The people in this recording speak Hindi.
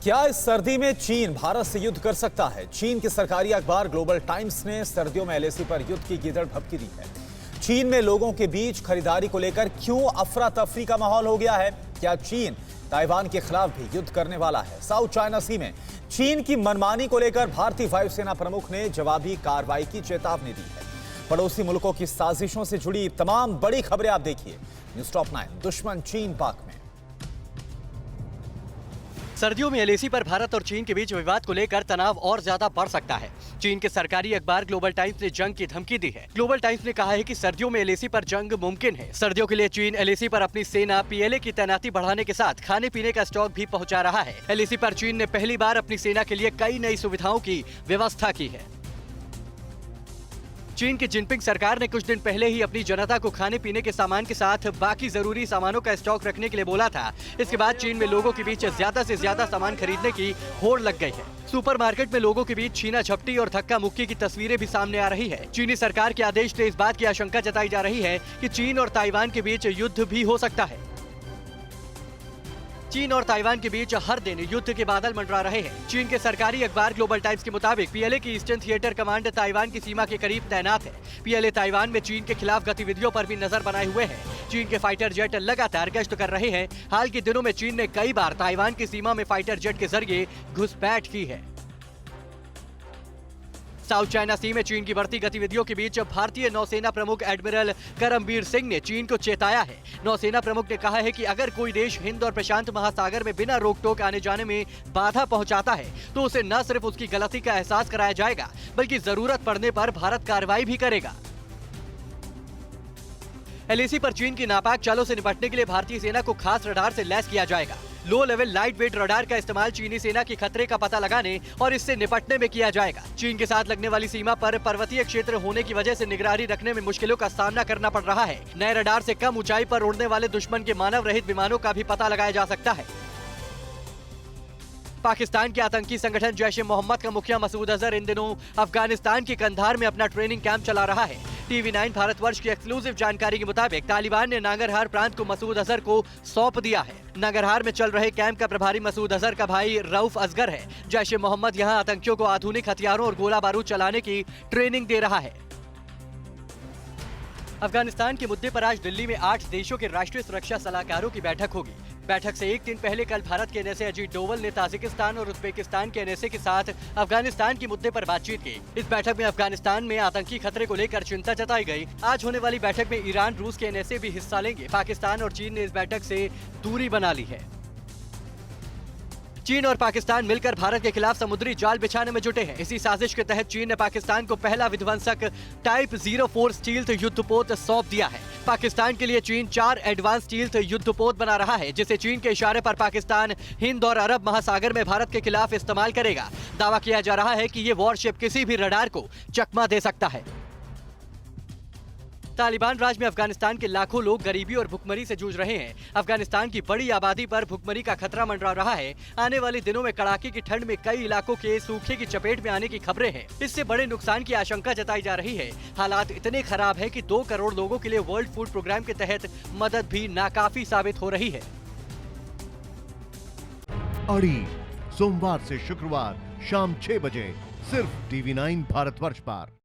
क्या इस सर्दी में चीन भारत से युद्ध कर सकता है? चीन के सरकारी अखबार ग्लोबल टाइम्स ने सर्दियों में एलएसी पर युद्ध की गिदड़ भभकी दी है। चीन में लोगों के बीच खरीदारी को लेकर क्यों अफरा तफरी का माहौल हो गया है? क्या चीन ताइवान के खिलाफ भी युद्ध करने वाला है? साउथ चाइना सी में चीन की मनमानी को लेकर भारतीय वायुसेना प्रमुख ने जवाबी कार्रवाई की चेतावनी दी है। पड़ोसी मुल्कों की साजिशों से जुड़ी तमाम बड़ी खबरें आप देखिए न्यूज़ टॉप 9 दुश्मन चीन पाक में। सर्दियों में एलएसी पर भारत और चीन के बीच विवाद को लेकर तनाव और ज्यादा बढ़ सकता है। चीन के सरकारी अखबार ग्लोबल टाइम्स ने जंग की धमकी दी है। ग्लोबल टाइम्स ने कहा है कि सर्दियों में एलएसी पर जंग मुमकिन है। सर्दियों के लिए चीन एलएसी पर अपनी सेना पीएलए की तैनाती बढ़ाने के साथ खाने पीने का स्टॉक भी पहुंचा रहा है। एलएसी पर चीन ने पहली बार अपनी सेना के लिए कई नई सुविधाओं की व्यवस्था की है। चीन की जिनपिंग सरकार ने कुछ दिन पहले ही अपनी जनता को खाने पीने के सामान के साथ बाकी जरूरी सामानों का स्टॉक रखने के लिए बोला था। इसके बाद चीन में लोगों के बीच ज्यादा से ज्यादा सामान खरीदने की होड़ लग गई है। सुपरमार्केट में लोगों के बीच छीना झपटी और धक्का मुक्की की तस्वीरें भी सामने आ रही है। चीनी सरकार के आदेश से इस बात की आशंका जताई जा रही है कि चीन और ताइवान के बीच युद्ध भी हो सकता है। चीन और ताइवान के बीच हर दिन युद्ध के बादल मंडरा रहे हैं। चीन के सरकारी अखबार ग्लोबल टाइम्स के मुताबिक पीएलए की ईस्टर्न थिएटर कमांड ताइवान की सीमा के करीब तैनात है। पीएलए ताइवान में चीन के खिलाफ गतिविधियों पर भी नजर बनाए हुए है। चीन के फाइटर जेट लगातार गश्त कर रहे हैं। हाल के दिनों में चीन ने कई बार ताइवान की सीमा में फाइटर जेट के जरिए घुसपैठ की है। साउथ चाइना सी में चीन की बढ़ती गतिविधियों के बीच भारतीय नौसेना प्रमुख एडमिरल करमबीर सिंह ने चीन को चेताया है। नौसेना प्रमुख ने कहा है कि अगर कोई देश हिंद और प्रशांत महासागर में बिना रोक टोक आने जाने में बाधा पहुंचाता है तो उसे न सिर्फ उसकी गलती का एहसास कराया जाएगा बल्कि जरूरत पड़ने पर भारत कार्रवाई भी करेगा। एलएसी पर चीन की नापाक चालों से निपटने के लिए भारतीय सेना को खास रडार से लैस किया जाएगा। Low level light weight radar का इस्तेमाल चीनी सेना की खतरे का पता लगाने और इससे निपटने में किया जाएगा। चीन के साथ लगने वाली सीमा पर पर्वतीय क्षेत्र होने की वजह से निगरानी रखने में मुश्किलों का सामना करना पड़ रहा है। नए रडार से कम ऊंचाई पर उड़ने वाले दुश्मन के मानव रहित विमानों का भी पता लगाया जा सकता है। पाकिस्तान के आतंकी संगठन जैश-ए मोहम्मद का मुखिया मसूद अजहर इन दिनों अफगानिस्तान के कंधार में अपना ट्रेनिंग कैंप चला रहा है। टीवी 9 भारतवर्ष की एक्सक्लूसिव जानकारी के मुताबिक तालिबान ने नांगरहार प्रांत को मसूद अजहर को सौंप दिया है। नांगरहार में चल रहे कैंप का प्रभारी मसूद अजहर का भाई रऊफ असगर है। जैश-ए मोहम्मद यहां आतंकियों को आधुनिक हथियारों और गोला बारूद चलाने की ट्रेनिंग दे रहा है। अफगानिस्तान के मुद्दे पर आज दिल्ली में 8 देशों के राष्ट्रीय सुरक्षा सलाहकारों की बैठक होगी। बैठक से एक दिन पहले कल भारत के एनएसए अजीत डोवल ने ताजिकिस्तान और उज्बेकिस्तान के एनएसए के साथ अफगानिस्तान के मुद्दे पर बातचीत की। इस बैठक में अफगानिस्तान में आतंकी खतरे को लेकर चिंता जताई गई। आज होने वाली बैठक में ईरान, रूस के एनएसए भी हिस्सा लेंगे। पाकिस्तान और चीन ने इस बैठक से दूरी बना ली है। चीन और पाकिस्तान मिलकर भारत के खिलाफ समुद्री जाल बिछाने में जुटे हैं। इसी साजिश के तहत चीन ने पाकिस्तान को पहला विध्वंसक टाइप 04 स्टील्थ युद्धपोत सौंप दिया है। पाकिस्तान के लिए चीन 4 एडवांस स्टील्थ युद्धपोत बना रहा है जिसे चीन के इशारे पर पाकिस्तान हिंद और अरब महासागर में भारत के खिलाफ इस्तेमाल करेगा। दावा किया जा रहा है कि ये वॉरशिप किसी भी रडार को चकमा दे सकता है। तालिबान राज में अफगानिस्तान के लाखों लोग गरीबी और भुखमरी से जूझ रहे हैं। अफगानिस्तान की बड़ी आबादी पर भुखमरी का खतरा मंडरा रहा है। आने वाले दिनों में कड़ाके की ठंड में कई इलाकों के सूखे की चपेट में आने की खबरें हैं। इससे बड़े नुकसान की आशंका जताई जा रही है। हालात इतने खराब है कि 2 करोड़ लोगों के लिए वर्ल्ड फूड प्रोग्राम के तहत मदद भी नाकाफी साबित हो रही है। अड़ी सोमवार से शुक्रवार शाम 6 बजे सिर्फ टीवी 9 भारतवर्ष पर।